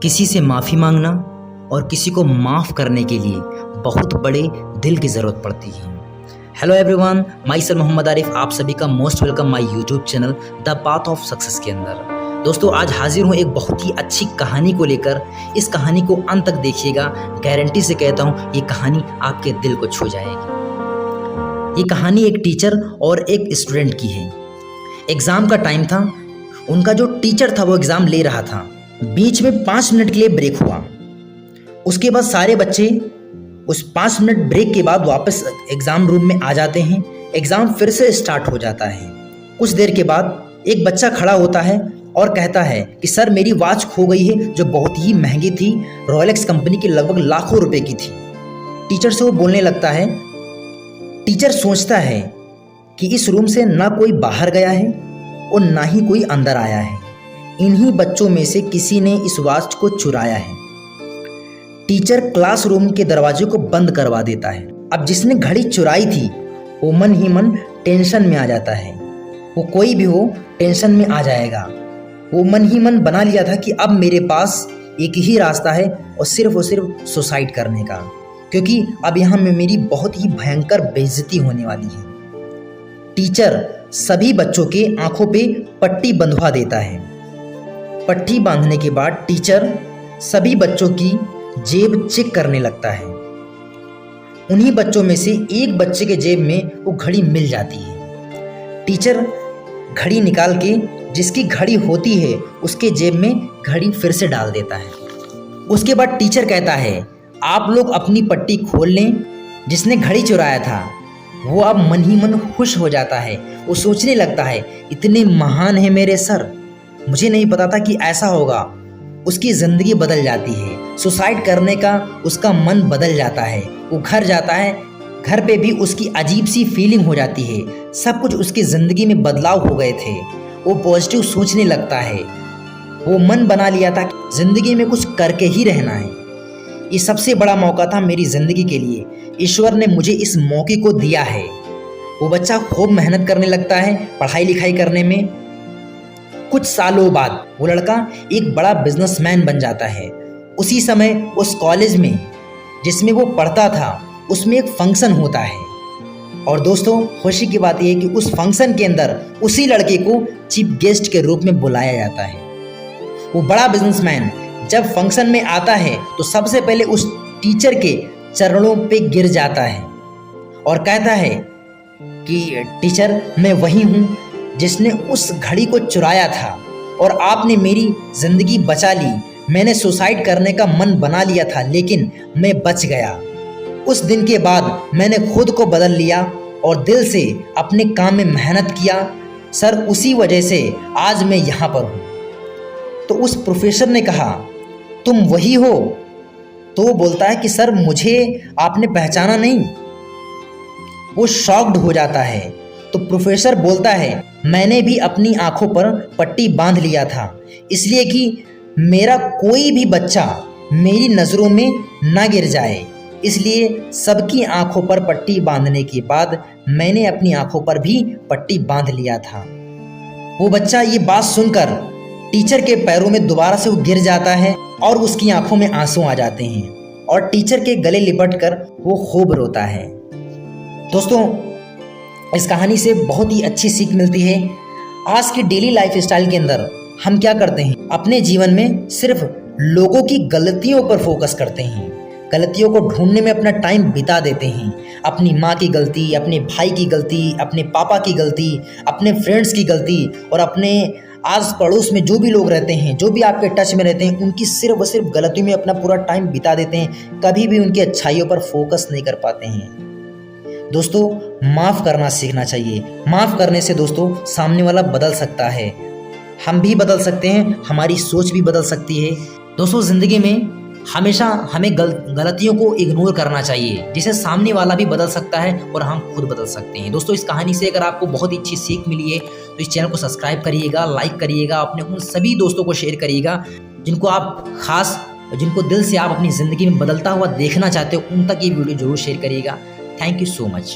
किसी से माफ़ी मांगना और किसी को माफ़ करने के लिए बहुत बड़े दिल की ज़रूरत पड़ती है। Hello everyone, myself Mohammad Arif, आप सभी का most welcome my YouTube channel the path of success के अंदर। दोस्तों, आज हाजिर हूँ एक बहुत ही अच्छी कहानी को लेकर। इस कहानी को अंत तक देखिएगा, गारंटी से कहता हूँ ये कहानी आपके दिल को छू जाएगी। ये कहानी एक टीचर और एक स्टूडेंट की है। एग्ज़ाम का टाइम था। उनका जो टीचर था वो एग्ज़ाम ले रहा था। बीच में 5 मिनट के लिए ब्रेक हुआ। उसके बाद सारे बच्चे उस 5 मिनट ब्रेक के बाद वापस एग्ज़ाम रूम में आ जाते हैं। एग्ज़ाम फिर से स्टार्ट हो जाता है। कुछ देर के बाद एक बच्चा खड़ा होता है और कहता है कि सर, मेरी वॉच खो गई है, जो बहुत ही महंगी थी, रॉलेक्स कंपनी की, लगभग लाखों रुपए की थी। टीचर से वो बोलने लगता है। टीचर सोचता है कि इस रूम से ना कोई बाहर गया है और ना ही कोई अंदर आया है। इन्हीं बच्चों में से किसी ने इस वॉच को चुराया है। टीचर क्लासरूम के दरवाजे को बंद करवा देता है। अब जिसने घड़ी चुराई थी वो मन ही मन टेंशन में आ जाता है। वो कोई भी हो, टेंशन में आ जाएगा। वो मन ही मन बना लिया था कि अब मेरे पास एक ही रास्ता है और सिर्फ सुसाइड करने का, क्योंकि अब यहाँ में मेरी बहुत ही भयंकर बेइज्जती होने वाली है। टीचर सभी बच्चों के आंखों पे पट्टी बंधवा देता है। पट्टी बांधने के बाद टीचर सभी बच्चों की जेब चेक करने लगता है। उन्हीं बच्चों में से एक बच्चे के जेब में वो घड़ी मिल जाती है। टीचर घड़ी निकाल के, जिसकी घड़ी होती है, उसके जेब में घड़ी फिर से डाल देता है। उसके बाद टीचर कहता है, आप लोग अपनी पट्टी खोल लें। जिसने घड़ी चुराया था वो अब मन ही मन खुश हो जाता है। वो सोचने लगता है, इतने महान है मेरे सर, मुझे नहीं पता था कि ऐसा होगा। उसकी ज़िंदगी बदल जाती है। सुसाइड करने का उसका मन बदल जाता है। वो घर जाता है। घर पे भी उसकी अजीब सी फीलिंग हो जाती है। सब कुछ उसकी ज़िंदगी में बदलाव हो गए थे। वो पॉजिटिव सोचने लगता है। वो मन बना लिया था कि ज़िंदगी में कुछ करके ही रहना है। ये सबसे बड़ा मौका था मेरी ज़िंदगी के लिए। ईश्वर ने मुझे इस मौके को दिया है। वो बच्चा खूब मेहनत करने लगता है पढ़ाई लिखाई करने में। कुछ सालों बाद वो लड़का एक बड़ा बिजनेसमैन बन जाता है। उसी समय उस कॉलेज में जिसमें वो पढ़ता था उसमें एक फंक्शन होता है। और दोस्तों, खुशी की बात यह है कि उस फंक्शन के अंदर उसी लड़के को चीफ गेस्ट के रूप में बुलाया जाता है। वो बड़ा बिजनेसमैन जब फंक्शन में आता है तो सबसे पहले उस टीचर के चरणों पे गिर जाता है और कहता है कि टीचर, मैं वही हूँ जिसने उस घड़ी को चुराया था और आपने मेरी ज़िंदगी बचा ली। मैंने सुसाइड करने का मन बना लिया था लेकिन मैं बच गया। उस दिन के बाद मैंने खुद को बदल लिया और दिल से अपने काम में मेहनत किया। सर, उसी वजह से आज मैं यहाँ पर हूँ। तो उस प्रोफेसर ने कहा, तुम वही हो? तो वो बोलता है कि सर, मुझे आपने पहचाना नहीं। वो शॉक्ड हो जाता है। तो प्रोफेसर बोलता है, मैंने भी अपनी आंखों पर पट्टी बांध लिया था, इसलिए कि मेरा कोई भी बच्चा मेरी नज़रों में ना गिर जाए। इसलिए सबकी आंखों पर पट्टी बांधने के बाद मैंने अपनी आंखों पर भी पट्टी बांध लिया था। वो बच्चा ये बात सुनकर टीचर के पैरों में दोबारा से वो गिर जाता है और उसकी आंखों में आंसू आ जाते हैं और टीचर के गले लिपटकर वो खूब रोता है। दोस्तों, इस कहानी से बहुत ही अच्छी सीख मिलती है। आज की डेली लाइफ स्टाइल के अंदर हम क्या करते हैं, अपने जीवन में सिर्फ लोगों की गलतियों पर फोकस करते हैं। गलतियों को ढूंढने में अपना टाइम बिता देते हैं। अपनी माँ की गलती, अपने भाई की गलती, अपने पापा की गलती, अपने फ्रेंड्स की गलती और अपने आस पड़ोस में जो भी लोग रहते हैं, जो भी आपके टच में रहते हैं, उनकी सिर्फ व सिर्फ गलतियों में अपना पूरा टाइम बिता देते हैं। कभी भी उनकी अच्छाइयों पर फोकस नहीं कर पाते हैं। दोस्तों, माफ़ करना सीखना चाहिए। माफ़ करने से दोस्तों सामने वाला बदल सकता है, हम भी बदल सकते हैं, हमारी सोच भी बदल सकती है। दोस्तों, ज़िंदगी में हमेशा हमें गलतियों को इग्नोर करना चाहिए, जिससे सामने वाला भी बदल सकता है और हम खुद बदल सकते हैं। दोस्तों, इस कहानी से अगर आपको बहुत ही अच्छी सीख मिली है तो इस चैनल को सब्सक्राइब करिएगा, लाइक करिएगा, अपने उन सभी दोस्तों को शेयर करिएगा जिनको आप खास, जिनको दिल से आप अपनी ज़िंदगी में बदलता हुआ देखना चाहते हो, उन तक ये वीडियो जरूर शेयर करिएगा। Thank you so much.